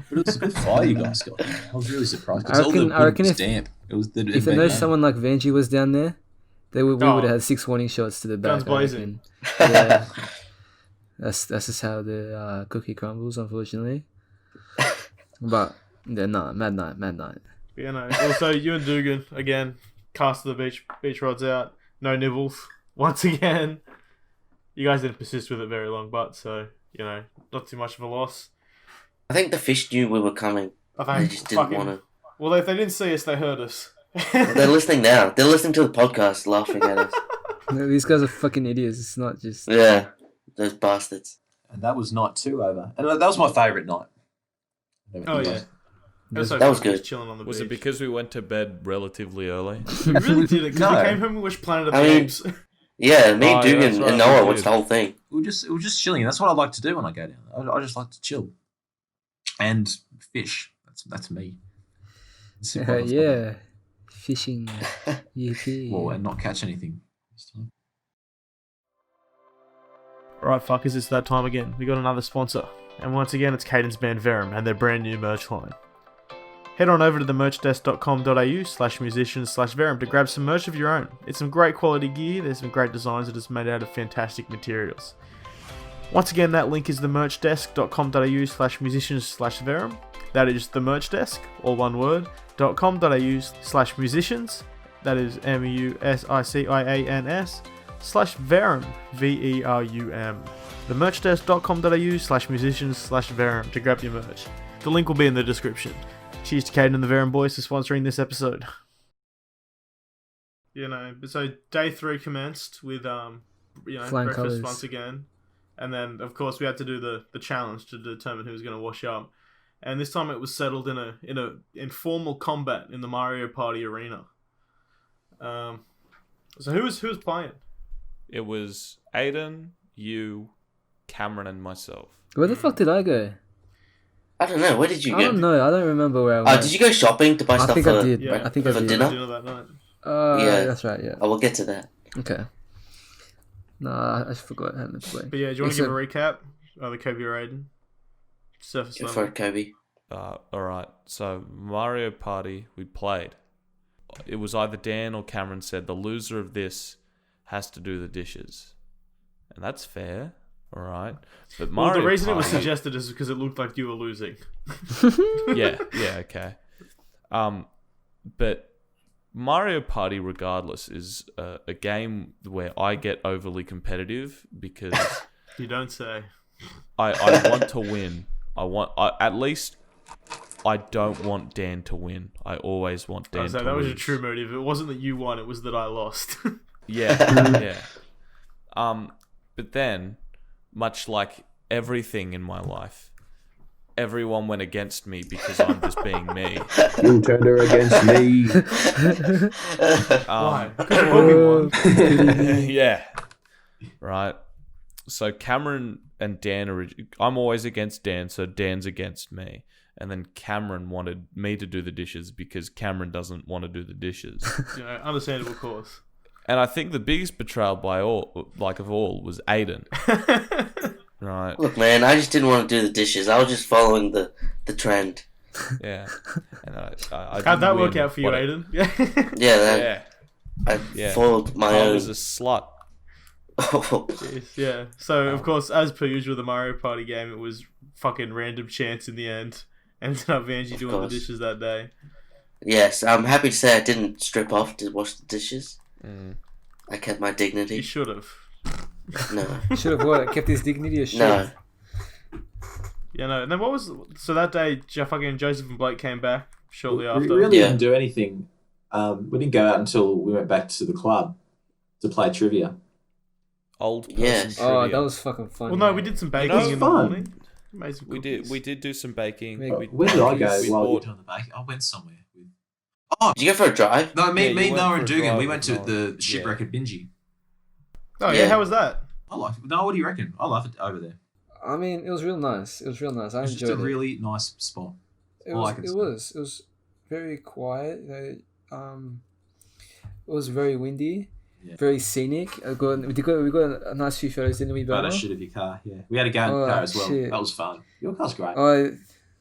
But it was a good fire you guys got. I was really surprised I because all the reckon wood was if- damp. It was the If they know someone like Vanjie was down there, we would have had 6 warning shots to the back. Guns I blazing. reckon. Yeah. That's just how the cookie crumbles, unfortunately. But yeah, no, mad night. You know. Also, you and Dugan again cast the beach rods out. No nibbles once again. You guys didn't persist with it very long, but so not too much of a loss. I think the fish knew we were coming. I They think just didn't want to. Well, if they didn't see us, they heard us. They're listening now. They're listening to the podcast, laughing at us. No, these guys are fucking idiots. It's not just. Yeah, those bastards. And that was night 2 over. And that was my favourite night. Oh yeah. That was good. Chilling on the Was beach. it because we went to bed relatively early? We really did it because No. we came home and watched Planet of the I mean- Apes. Yeah, me, Oh, yeah, Dugan, that's right, and Noah we watched did. the whole thing. We were just chilling. That's what I like to do when I go down. I just like to chill. And fish. That's me. Simple as Yeah. Fishing. Yippee. Well, and not catch anything this time. Right, fuckers, it's that time again. We got another sponsor. And once again, it's Caden's band Verum and their brand new merch line. Head on over to themerchdesk.com.au/musicians/Verum to grab some merch of your own. It's some great quality gear, there's some great designs that is made out of fantastic materials. Once again, that link is themerchdesk.com.au/musicians/Verum. That is themerchdesk, all one word, .com.au/musicians, that is MUSICIANS/Verum, VERUM. Themerchdesk.com.au/musicians/Verum to grab your merch. The link will be in the description. Cheers to Caden and the Verum boys for sponsoring this episode. So day 3 commenced with Flying breakfast colours. once again, and then of course we had to do the challenge to determine who was going to wash up, and this time it was settled in a informal combat in the Mario Party arena. So who was playing? It was Aiden, you, Cameron, and myself. Where the fuck did I go? I don't know. Where did you I go? don't know. I don't remember where I went. Did you go shopping to buy I stuff think for? I did. Yeah, I think I for did. dinner? that night. Yeah. That's right. Yeah. I will get to that. Okay. No, I forgot how much play. But yeah, do you want to give a recap of the Kobe or Aiden? Surface Go for level. it, Kobe. Alright, so Mario Party, we played. It was either Dan or Cameron said the loser of this has to do the dishes. And that's fair, alright. But Well, Mario the reason it was Party- suggested is because it looked like you were losing. yeah, okay. But Mario Party, regardless, is a game where I get overly competitive because You don't say. I want to win. At least I don't want Dan to win. I always want Dan So to that was lose. your true motive. It wasn't that you won; it was that I lost. Yeah. But then, much like everything in my life, everyone went against me because I'm just being me. You turned her against me. Why? Because you will be one. Yeah. Right. So Cameron and Dan I'm always against Dan, so Dan's against me. And then Cameron wanted me to do the dishes because Cameron doesn't want to do the dishes. Understandable course. And I think the biggest betrayal of all was Aiden. Right. Look, man, I just didn't want to do the dishes. I was just following the trend. Yeah. And I How'd that didn't work win, out for you, but Aiden? Yeah, I Yeah. followed my I own. was a slut. Jeez, yeah. So, of course, as per usual, the Mario Party game, it was fucking random chance in the end. Ended up Vanjie doing the course. dishes that day. Yes, I'm happy to say I didn't strip off to wash the dishes. Mm. I kept my You dignity. should have. No, Should have what? Kept his dignity or shit? no. Yeah, no. And then what was... So that day, fucking Joseph and Blake came back shortly We after. really Yeah. didn't do anything. We didn't go out until we went back to the club to play trivia. Old person Yes. trivia. Oh, that was fucking fun. Well, no, we did some baking That was in the fun. morning. Made some We cookies. did do some baking. Yeah. Where did I go we while you were bought- doing the baking? I went somewhere. With... Did you go for a drive? No, Yeah, you went Noah, for and a Dugan. We drive went to with Noah. the shipwreck at Bingy. Oh, yeah, Yeah. how was that? I like it. No, what do you reckon? I love it over there. I mean, it was real nice. It was real nice. I It's enjoyed just a it. really nice spot. It all I was. can It say. was. It was very quiet. It was very windy. Yeah. Very scenic. We got a nice few photos, didn't we, Photo Bella? shoot of your car. Yeah, we had a go in the car as well. Shit. That was fun. Your car's great. Oh,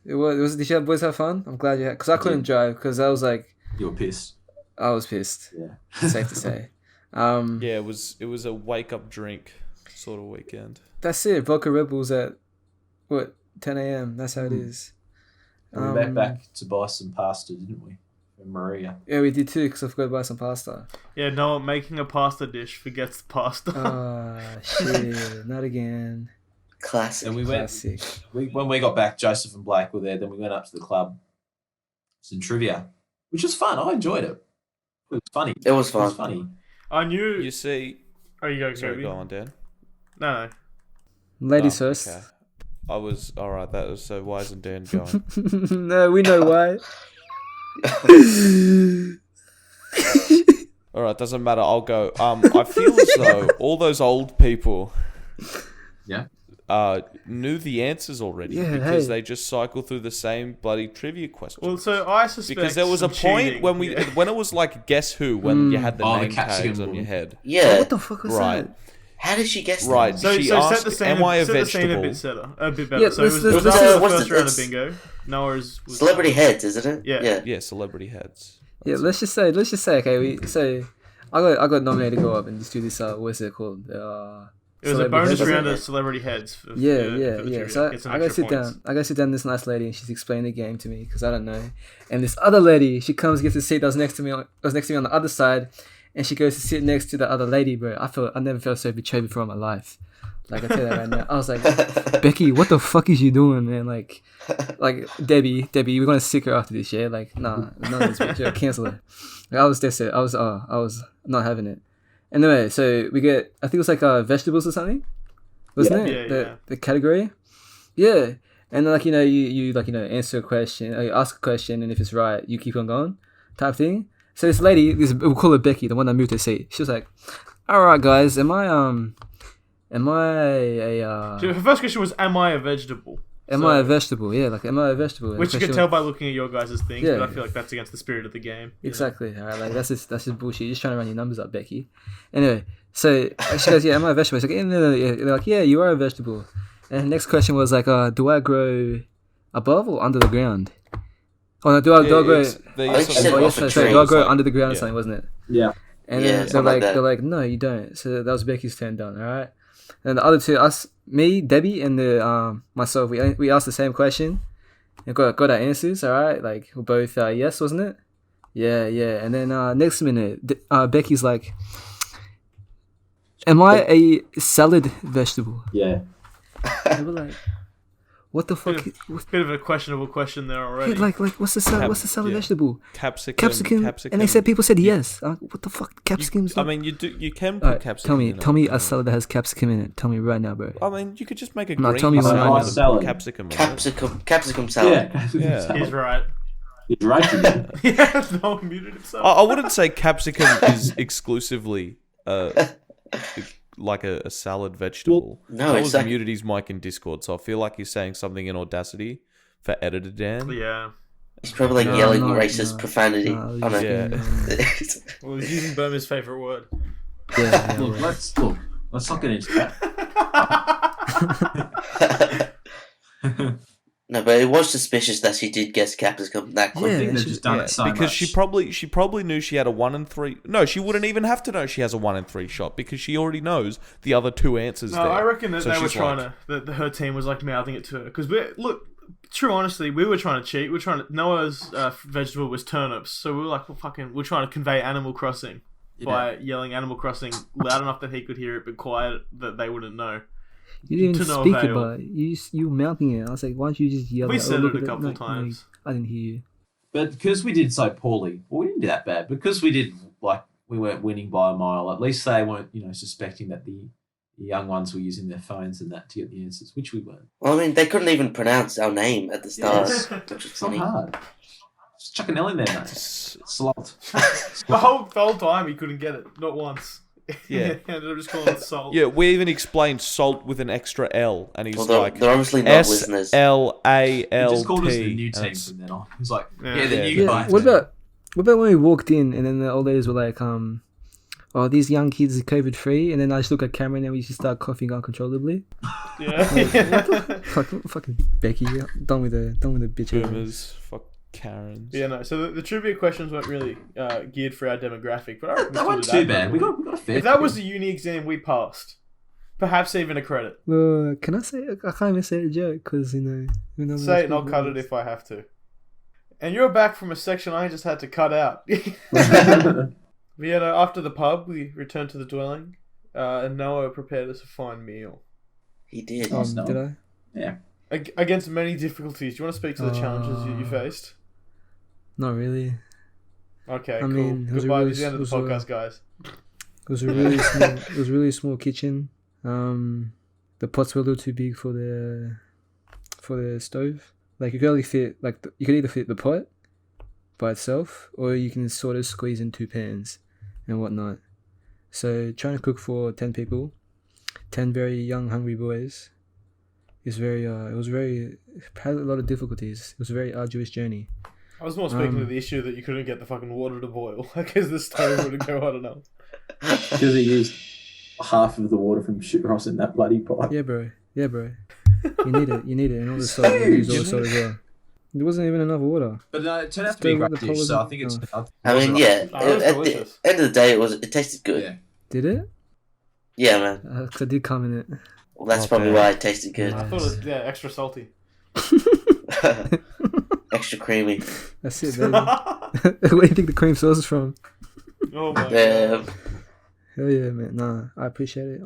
it was. Did you boys have fun? I'm glad you had, because I couldn't drive because I was like, You were pissed. I was pissed. Yeah. Safe to say. Yeah, it was a wake up drink sort of weekend. That's it. Vodka Red Bulls at what 10 a.m. That's how it is. We went back to buy some pasta, didn't we? From Maria. Yeah, we did too because I forgot to buy some pasta. Yeah, no, making a pasta dish forgets the pasta. Shit, not again. Classic. And we went. Classic. When we got back, Joseph and Blake were there. Then we went up to the club. Some trivia, which was fun. I enjoyed it. It was funny. It was It was fun. funny. I knew. You see, Oh, you go, sorry, go on, Dan. No. Ladies Oh, first. okay. I was all right. That was so. Why isn't Dan going? No, we know why. All right, doesn't matter. I'll go. I feel as though all those old people, Yeah. knew the answers already Yeah, because hey. they just cycle through the same bloody trivia questions. Well, so I suspect Because there was a some point cheating. when when it was like guess who when you had the Oh, the name capsicum tags on rule. your head. Yeah. What the fuck was Right. that? How did she guess that? Right. So, She so set asked, the scene, "Am I a set the scene vegetable?" a bit better. Yeah, So it was let's- after the what's first the- round of it's- bingo. Noah's was Celebrity heads, isn't it? Yeah. Yeah, celebrity heads. Yeah, let's just say, okay, I got nominated to go up and just do this. What's it called? It was a Celebrity bonus heads. round of celebrity heads. For Yeah. for the trivia. So Get some I gotta extra sit points. down. I gotta sit down. This nice lady, and she's explaining the game to me because I don't know. And this other lady, she comes, gets a seat that was next to me. Was next to me on the other side, and she goes to sit next to the other lady, bro. I never felt so betrayed before in my life. Like I tell you that right now. I was like, Becky, what the fuck is you doing, man? Like Debbie, we're gonna sick her after this, yeah? Like, nah, none of this bitch, yeah, cancel her. Like, I was desperate. I was not having it. Anyway, so we get, I think it was like vegetables or something, wasn't it? Yeah. The category, yeah. And then, like, you answer a question, you ask a question, and if it's right, you keep on going, type thing. So this lady, we'll call her Becky, the one that moved her seat. She was like, "All right, guys, am I a So her first question was, "Am I a vegetable?" am I a vegetable?" Yeah, like, am I a vegetable? And Which you the can question tell by looking at your guys' things, Yeah. but I feel like that's against the spirit of the game. you know? Exactly. All right, like that's just bullshit. You're just trying to run your numbers up, Becky. Anyway, so she goes, "Yeah, am I a vegetable?" She's like, no. They're like, "Yeah, you are a vegetable." And the next question was like, "Do I grow above or under the ground?" Oh no, do I grow? I think she said Oh, off yes, a so tree. do I grow Like- under the ground or yeah. something, wasn't it? Yeah. And Yeah, then they're something like, like that. they're like, "No, you don't." So that was Becky's turn down. All right. And the other two, me, Debbie, and myself, we asked the same question and got our answers. All right, like we're both yes, wasn't it? Yeah. And then next minute, Becky's like, "Am I a salad vegetable?" Yeah. And we're like, "What the fuck?" Bit of a questionable question there already. Yeah, like what's the salad? What's the salad yeah. vegetable? Capsicum. And they said people said yes. I'm like, what the fuck? Capsicums? I mean, you can put Alright, capsicum. tell me in it. a salad that has capsicum in it. Tell me right now, bro. I mean, you could just make a No, green tell me salad one. and put Salad. capsicum in it. Capsicum salad. Yeah. He's right. He's right. Yeah, no one muted himself. I wouldn't say capsicum is exclusively like a salad vegetable. no, that it's was like- muted his mic in Discord, so I feel like he's saying something in Audacity for editor Dan. Yeah. He's probably like No, yelling no, racist no. profanity. No, Oh, no. Yeah. Well, he's using Burma's favourite word. Yeah, Look, yeah. let's not get into that. No, but it was suspicious that she did guess capsicum that I quick. Yeah. think they've just done Yeah, it so because much. she probably knew she had a 1 in 3. No, she wouldn't even have to know she has a 1 in 3 shot because she already knows the other 2 answers. No, there. I reckon that So they were she's trying like, to. That her team was like mouthing it to her because true honestly, we were trying to cheat. We were trying to. Noah's vegetable was turnips, so we were like, we're trying to convey Animal Crossing by yelling Animal Crossing loud enough that he could hear it, but quiet that they wouldn't know. You didn't To even no speak avail. about it. You were mounting it. I was like, why don't you just yell? We it? said look it a at couple like, times. I didn't hear you. But because we did so poorly, well, we didn't do that bad. Because we did we weren't winning by a mile. At least they weren't, suspecting that the young ones were using their phones and that to get the answers, which we weren't. Well, I mean, they couldn't even pronounce our name at the start, Yeah. which was It's not funny. hard. Just chuck an L in there, mate. Slalt. The whole time he couldn't get it, not once. Yeah. Ended up just calling it salt. Yeah, we even explained salt with an extra L, and he's Well, they're, like they're obviously not listeners. He SLALT. just called us the new and team it's- from then on. He was like, Yeah. yeah, the Yeah, new Yeah. guys. What about when we walked in and then the old ladies were like, oh, these young kids are COVID free, and then I just look at Cameron and we just start coughing uncontrollably. Yeah. Fucking Becky, done with the bitch. Boomers, fuck Karens. Yeah, no. So the trivia questions weren't really geared for our demographic, but I reckon we That still wasn't did too that, bad. man. We got a fair. If that was the uni exam, we passed. Perhaps even a credit. Can I say? I can't even say a joke because Say it and I'll cut it if I have to. And you're back from a section I just had to cut out. But yeah, no, after the pub, we returned to the dwelling, and Noah prepared us a fine meal. He did. Did I? Yeah. Against many difficulties. Do you want to speak to the challenges you faced? Not really. Okay, I cool. mean, it was a Goodbye. really- This is the end of it the was a- podcast, guys. It was a really small. It was a really small kitchen. The pots were a little too big for the stove. Like you could only fit you could either fit the pot by itself, or you can sort of squeeze in 2 pans and whatnot. So trying to cook for 10 people, 10 very young, hungry boys, is very. It had a lot of difficulties. It was a very arduous journey. I was more speaking to the issue that you couldn't get the fucking water to boil because the stove wouldn't go hot enough. Because he used half of the water from Ross in that bloody pot. Yeah, bro. You need it, and all the salt. You use all the salt as well. There wasn't even enough water. But it turned out to be a Stove with great the dish, pot so I wasn't think it's. enough. I mean, yeah. Oh, it was At delicious. the end of the day, it tasted good. Yeah. Did it? Yeah, man. 'Cause I did come in it. Well, that's Not probably bad. why it tasted good. I thought it was, extra salty. Extra creamy. That's it, baby. Where do you think the cream sauce is from? Oh my Damn. god. Hell yeah, man. Nah, I appreciate it.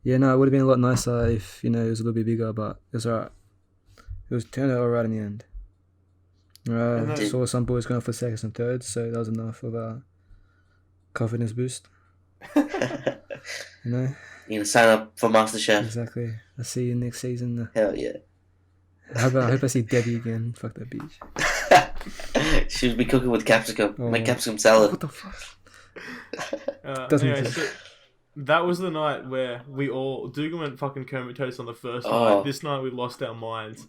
Yeah, no, it would have been a lot nicer if it was a little bit bigger, but it was alright. It was turned out alright in the end. then- Saw some boys going for seconds and thirds, so that was enough of a confidence boost. You know, You gonna sign up for MasterChef? exactly. I'll see you next season. Hell yeah. I hope I see Debbie again. Fuck that bitch. She would be cooking with capsicum. Oh. Make capsicum salad. What the fuck? Anyway, exist. so that was the night where Dougal went fucking comatose on the first Oh. night. This night we lost our minds.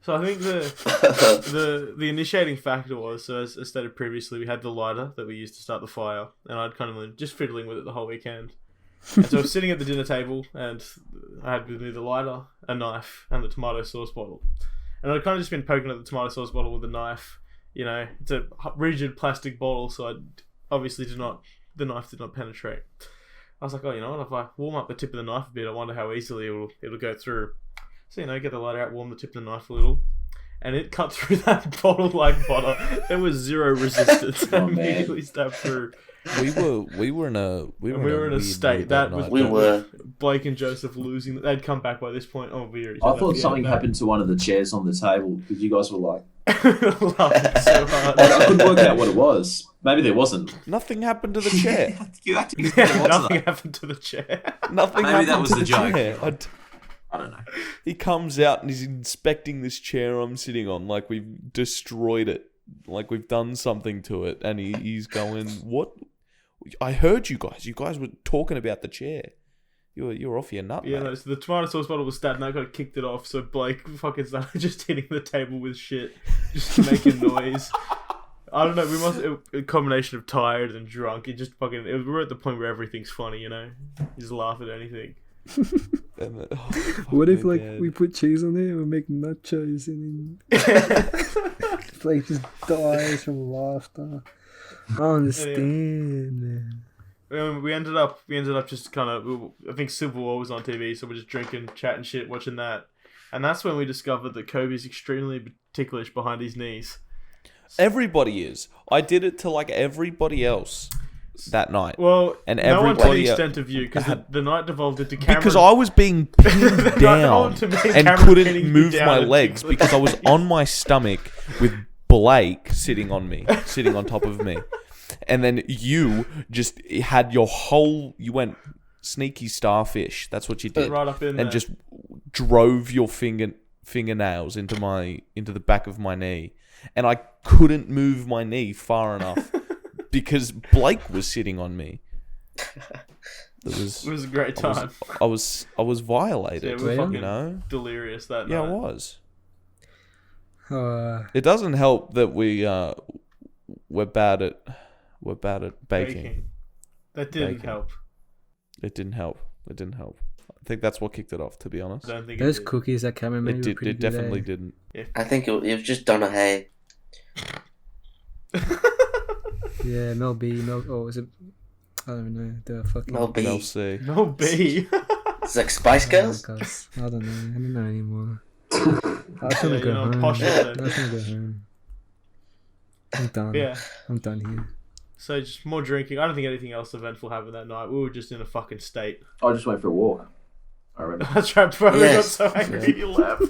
So I think the initiating factor was, so as stated previously, we had the lighter that we used to start the fire, and I'd kind of been just fiddling with it the whole weekend. And so I was sitting at the dinner table, and I had with me the lighter, a knife, and the tomato sauce bottle. And I'd kind of just been poking at the tomato sauce bottle with a knife. It's a rigid plastic bottle, so the knife did not penetrate. I was like, oh, you know what, if I warm up the tip of the knife a bit, I wonder how easily it'll go through. So, get the lighter out, warm the tip of the knife a little, and it cut through that bottle like butter. There was zero resistance. Oh, man. Immediately stabbed through. We were in a We were in a weird state mood that night. We were. Blake and Joseph losing. They'd come back by this point. Oh, we already I said thought that. something Yeah, happened to one of the chairs on the table because you guys were like, Laughing so hard. I couldn't work out what it was. Maybe there wasn't. Nothing happened to the chair. You have to explain Yeah, what's nothing that. happened to the chair. Nothing Maybe happened that was to the the joke. chair. I don't know. He comes out and he's inspecting this chair I'm sitting on like we've destroyed it, like we've done something to it, and he's going, "What? I heard you guys. You guys were talking about the chair. You're off your nut, Yeah, mate." no, so the tomato sauce bottle was stabbed and I got kicked it off, so Blake fucking started just hitting the table with shit, just making noise. I don't know, a combination of tired and drunk, we're at the point where everything's funny, You just laugh at anything. And then, What if fuck, man. we put cheese on there and we make nachos and then Blake just dies from laughter? I don't understand, man. We ended up just kind of, I think Civil War was on TV, so we're just drinking, chatting shit, watching that. And that's when we discovered that Kobe's extremely ticklish behind his knees. Everybody is. I did it to like everybody else that night. Well, And no one to the everybody extent of you, because the night devolved into Cameron. because I was being pinned down to me, and Cameron couldn't pinning you move down my and legs tickling because I was your on my stomach with Blake sitting on top of me. And then you just had you went sneaky starfish. That's what you did. right up in And there. just drove your fingernails into the back of my knee. And I couldn't move my knee far enough because Blake was sitting on me. It was a great I was- time. I was violated. Yeah, we were fucking you know. delirious that Yeah, I night. was. Uh, It doesn't help that we're bad at baking. That didn't Baking. help. It didn't help. I think that's what kicked it off, to be honest. I don't think those it did. cookies that Cameron made It were did. pretty It good. definitely didn't. I think it was just Donna Hay. Yeah, Mel B. Oh, was it? I don't even know. The fucking. Mel B. Mel C. No B. It's like Spice Girls. Oh, gosh. I don't know. I don't know anymore. I just Yeah, want to go home. posh I then. just want to go home. I'm done. Yeah. I'm done here. So just more drinking. I don't think anything else eventful happened that night. We were just in a fucking state. I just went for a walk. I remember. That's right, bro. We got Yes. so angry you left.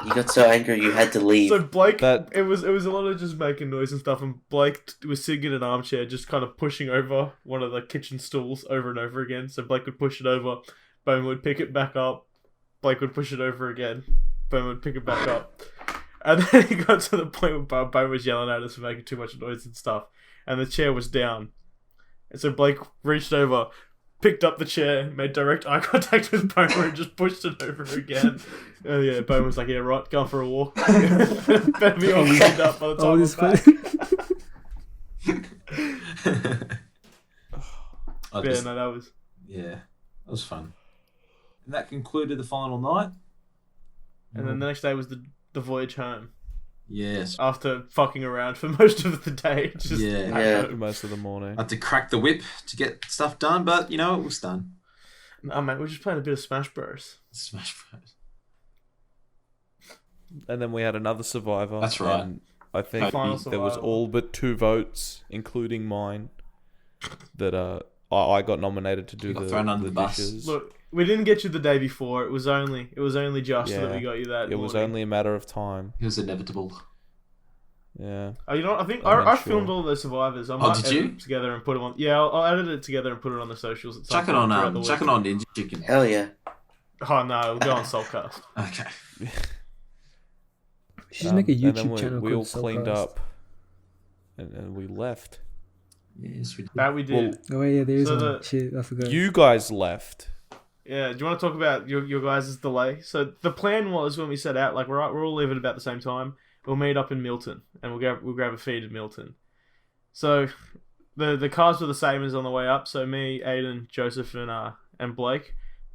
You got so angry you had to leave. So Blake, That- it was a lot of just making noise and stuff, and Blake was sitting in an armchair, just kind of pushing over one of the kitchen stools over and over again. So Blake would push it over, Bowman would pick it back up, Blake would push it over again, Bowman would pick it back up, and then he got to the point where Bowman was yelling at us for making too much noise and stuff, and the chair was down, and so Blake reached over, picked up the chair, made direct eye contact with Bowman, and just pushed it over again. Oh yeah, Bowman was like, "Yeah, right, going for a walk." Better be all cleaned up by the time Oh, I'm this back. I Yeah, just- no, that was. Yeah, that was fun. And that concluded the final night. And then the next day was the voyage home. Yes. After fucking around for most of the day, just Yeah. back Yeah. home. Most of the morning. I had to crack the whip to get stuff done, but it was done. No, mate, we're just playing a bit of Smash Bros. Smash Bros. And then we had another survivor. That's right. And I think Final there was survivor. all but 2 votes, including mine, that I got nominated to do You got the, thrown under the bus. dishes. Look, we didn't get you the day before. It was only just that Yeah. we got you that. It was morning. only a matter of time. It was inevitable. Yeah. Oh, you know what? I think I'm I unsure. filmed all those survivors. I might did edit you? it together and put them on. Yeah, I'll edit it together and put it on the socials. At some Chuck it point throughout the on, chuck week. it on Ninja Chicken. Hell yeah. Oh no, it'll go on Slalt Cast. Okay. You should just make a And then YouTube channel we all called cleaned Slalt up, and we left. Yes, we did. That we did. Cast. Oh yeah, there is So one. the- Shit, I forgot. You guys left. Yeah, do you want to talk about your guys' delay? So the plan was when we set out, like we're all leaving about the same time. We'll meet up in Milton, and we'll grab a feed in Milton. So the cars were the same as on the way up. So me, Aiden, Joseph, and Blake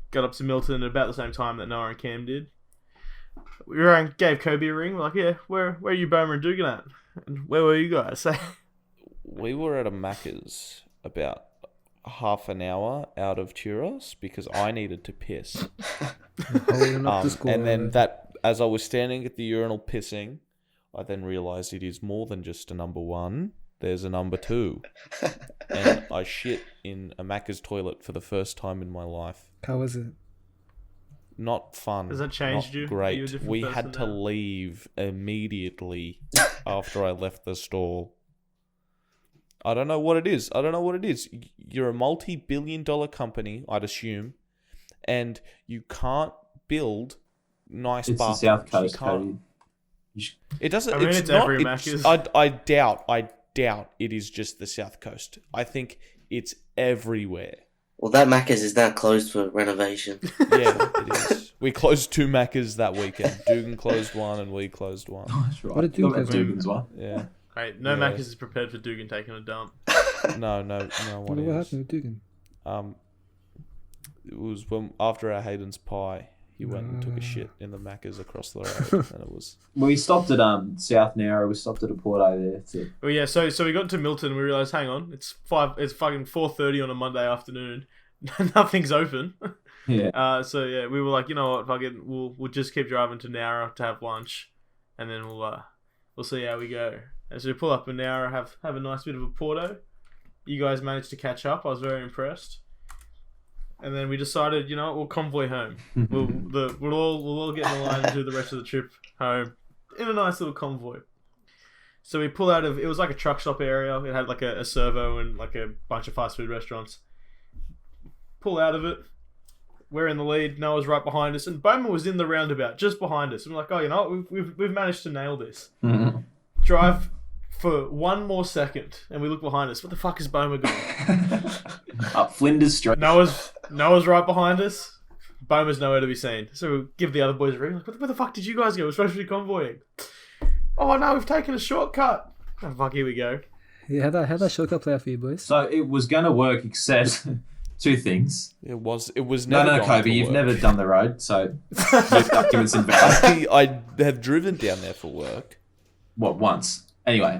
got up to Milton at about the same time that Noah and Cam did. We gave Kobe a ring. We're like, yeah, where are you, Boomer and Dugan at? And where were you guys? We were at a Macca's about half an hour out of Churros because I needed to piss. Holding up the score. And then as I was standing at the urinal pissing, I then realised it is more than just a number 1. There's a number 2. And I shit in a Macca's toilet for the first time in my life. How was it? Not fun. Has that changed not you? Are Great. you a different We person had to now? leave immediately after I left the stall. I don't know what it is. You're a multi-billion-dollar company, I'd assume, and you can't build nice It's the bathrooms. South Coast, You can't. Cody. You should- It doesn't. I mean, it's it's not. every It's, Macca's. I doubt it is just the South Coast. I think it's everywhere. Well, that Macca's is now closed for renovation. Yeah, it is. We closed 2 Maccas that weekend. Dugan closed 1 and we closed 1. Oh, that's right. What did Look Dugan at do? Dugan's one. Yeah. Right, no Yeah. Macca's is prepared for Dugan taking a dump. No one What is. happened with Dugan? It was after our Hayden's pie, he went and took a shit in the Macca's across the road, and it was Well, we stopped at South Nowra. We stopped at a Porto there too. Well, yeah. So we got to Milton and we realized, hang on, it's fucking 4:30 on a Monday afternoon. Nothing's open. Yeah. So yeah, we were like, you know what, fucking, we'll just keep driving to Nowra to have lunch, and then we'll see how we go. And so we pull up in Nowra, have a nice bit of a Porto. You guys managed to catch up. I was very impressed. And then we decided, you know what, we'll convoy home. We'll all get in the line and do the rest of the trip home in a nice little convoy. So we pull out of, it was like a truck stop area. It had like a servo and like a bunch of fast food restaurants. Pull out of it. We're in the lead. Noah's right behind us, and Bowman was in the roundabout just behind us. And we're like, oh, you know what, we've managed to nail this. Drive for one more second, and we look behind us. What the fuck is Boma going? Up Flinders Street. Noah's right behind us. Boma's nowhere to be seen. So we give the other boys a ring. Like, where the fuck did you guys go? We're supposed to be convoying. Oh no, we've taken a shortcut. Oh fuck, here we go. Yeah, how'd that shortcut play out for you boys? So it was going to work, except two things. It was No, never. Kobe, you've never done the road, so your documents invalid. I have driven down there for work. What, once? Anyway,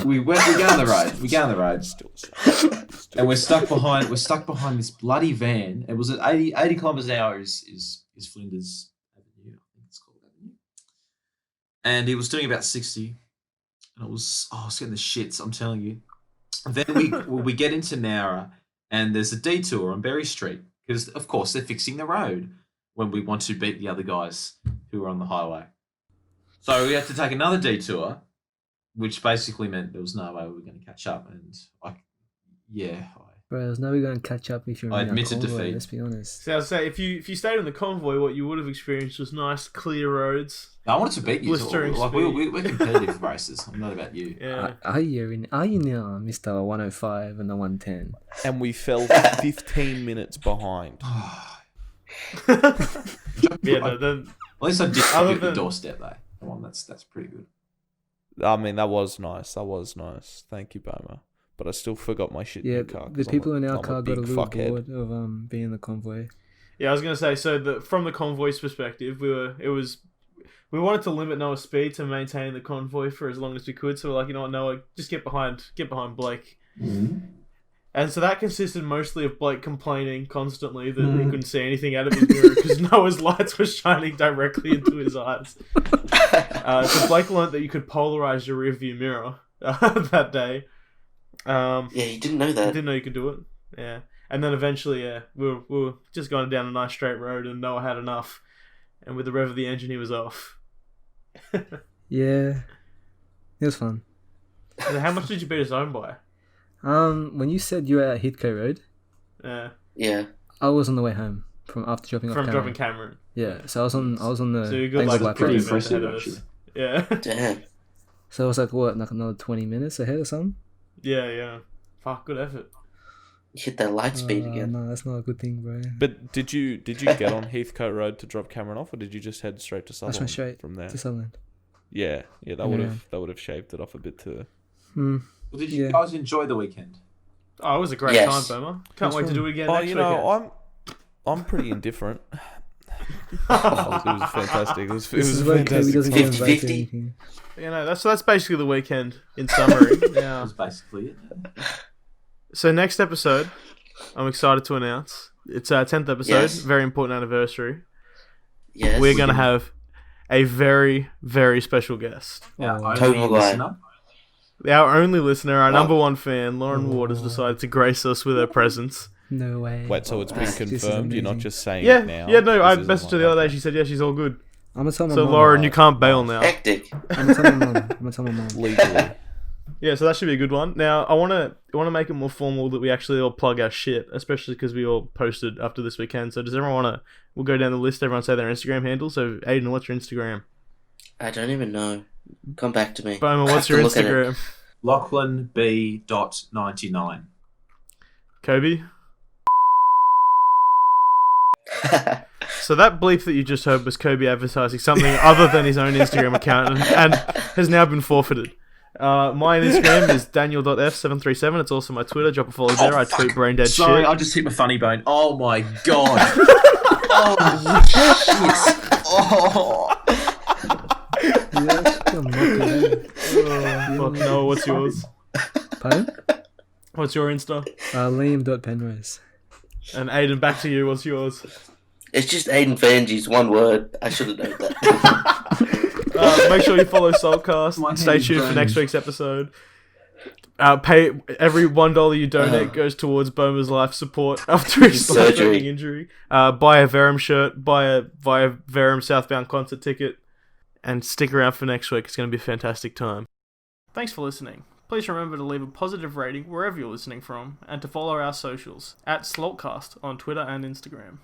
we go on the road. And we're stuck behind this bloody van. It was at 80 kilometers an hour is Flinders Avenue, I think it's called Avenue. And it was doing about 60. And I was getting the shits, I'm telling you. Then we get into Nowra, and there's a detour on Berry Street because, of course, they're fixing the road when we want to beat the other guys who are on the highway. So we had to take another detour, which basically meant there was no way we were going to catch up. And Bro, there's no way going to catch up if you're I in admitted convoy, defeat. let's be honest. So I was say, if you stayed in the convoy, what you would have experienced was nice, clear roads. I wanted to beat you. Blistering Like speed. we're competitive racers. I'm not about you. Yeah. Are you now, Mr. 105 and the 110? And we fell 15 minutes behind. Yeah, no, At least I did Other hit the than- doorstep though. Come on, that's pretty good. I mean, that was nice. Thank you, Boma. But I still forgot my shit Yeah, in the car. the 'cause people I'm in our I'm car got a big little fuckhead. bored of being in the convoy. Yeah, I was gonna say. So from the convoy's perspective, we wanted to limit Noah's speed to maintain the convoy for as long as we could. So we're like, you know what, Noah, just get behind Blake. Mm-hmm. And so that consisted mostly of Blake complaining constantly that he couldn't see anything out of his mirror because Noah's lights were shining directly into his eyes. So Blake learned that you could polarize your rear view mirror that day. Yeah, you didn't know I that. didn't know you could do it. Yeah. And then eventually, we were just going down a nice straight road and Noah had enough. And with the rev of the engine, he was off. Yeah, it was fun. And how much did you beat his own by? When you said you were at Heathcote Road, Yeah. I was on the way home from after dropping off From Cameron. dropping Cameron. Yeah, so I was on the So you got Banks like of Black pretty Road. impressive, ahead of us. actually. Yeah. Damn. So it was like another 20 minutes ahead or something. Yeah. Fuck, good effort. You hit that light speed again. No, that's not a good thing, bro. But did you get on Heathcote Road to drop Cameron off, or did you just head straight to I Sutherland went straight from there? to Sutherland. Yeah, that would have shaved it off a bit too. Well, did you Yeah. guys enjoy the weekend? Oh, it was a great Yes. time, Boma. Can't That's wait to fun. do it again Oh, next you weekend. know, I'm pretty indifferent. It was fantastic. It was This is where Kobe fantastic. doesn't get invited to 50-50. anything. You know, that's basically the weekend in summary. That was basically it. So next episode, I'm excited to announce. It's our 10th episode, Yes. very important anniversary. Yes. We're going to have a very, very special guest. Our Oh. only Total guy. listener. Our only listener, our Wow. number one fan, Lauren Ward, has Oh. decided to grace us with her presence. No way. Wait, so it's been This is confirmed? You're not amazing. just saying Yeah, it now? no, I This isn't messaged her like the other that. day. She said, yeah, she's all good. I'm gonna tell my So, mom. Lauren, you can't bail now. Hectic. I'm gonna tell my mom. I'm gonna tell my mom. Legally. Yeah, so that should be a good one. Now, I want to make it more formal that we actually all plug our shit, especially because we all posted after this weekend. So does everyone want to... We'll go down the list. Everyone say their Instagram handle. So, Aiden, what's your Instagram? I don't even know. Come back to me. Bowman, I what's have your to look at it. Instagram? Lachlan B.99. Kobe? So that bleep that you just heard was Kobe advertising something other than his own Instagram account and has now been forfeited. My Instagram is daniel.f737. It's also my Twitter. Drop a follow there. I tweet brain dead Sorry, shit. I just hit my funny bone. Oh my god. Oh shit. Oh. Yeah, I'm not Fuck no, what's yours? Pardon? What's your Insta? Liam.penrose. And Aiden, back to you. What's yours? It's just Aiden Fanges, one word. I should have known that. Make sure you follow Slalt Cast. My Stay hand's tuned for burning. next week's episode. Pay every $1 you donate goes towards Boma's life support after his Surgery. life-threatening injury. Buy a Verum shirt. Buy a Verum Southbound concert ticket, and stick around for next week. It's going to be a fantastic time. Thanks for listening. Please remember to leave a positive rating wherever you're listening from, and to follow our socials at Slalt Cast on Twitter and Instagram.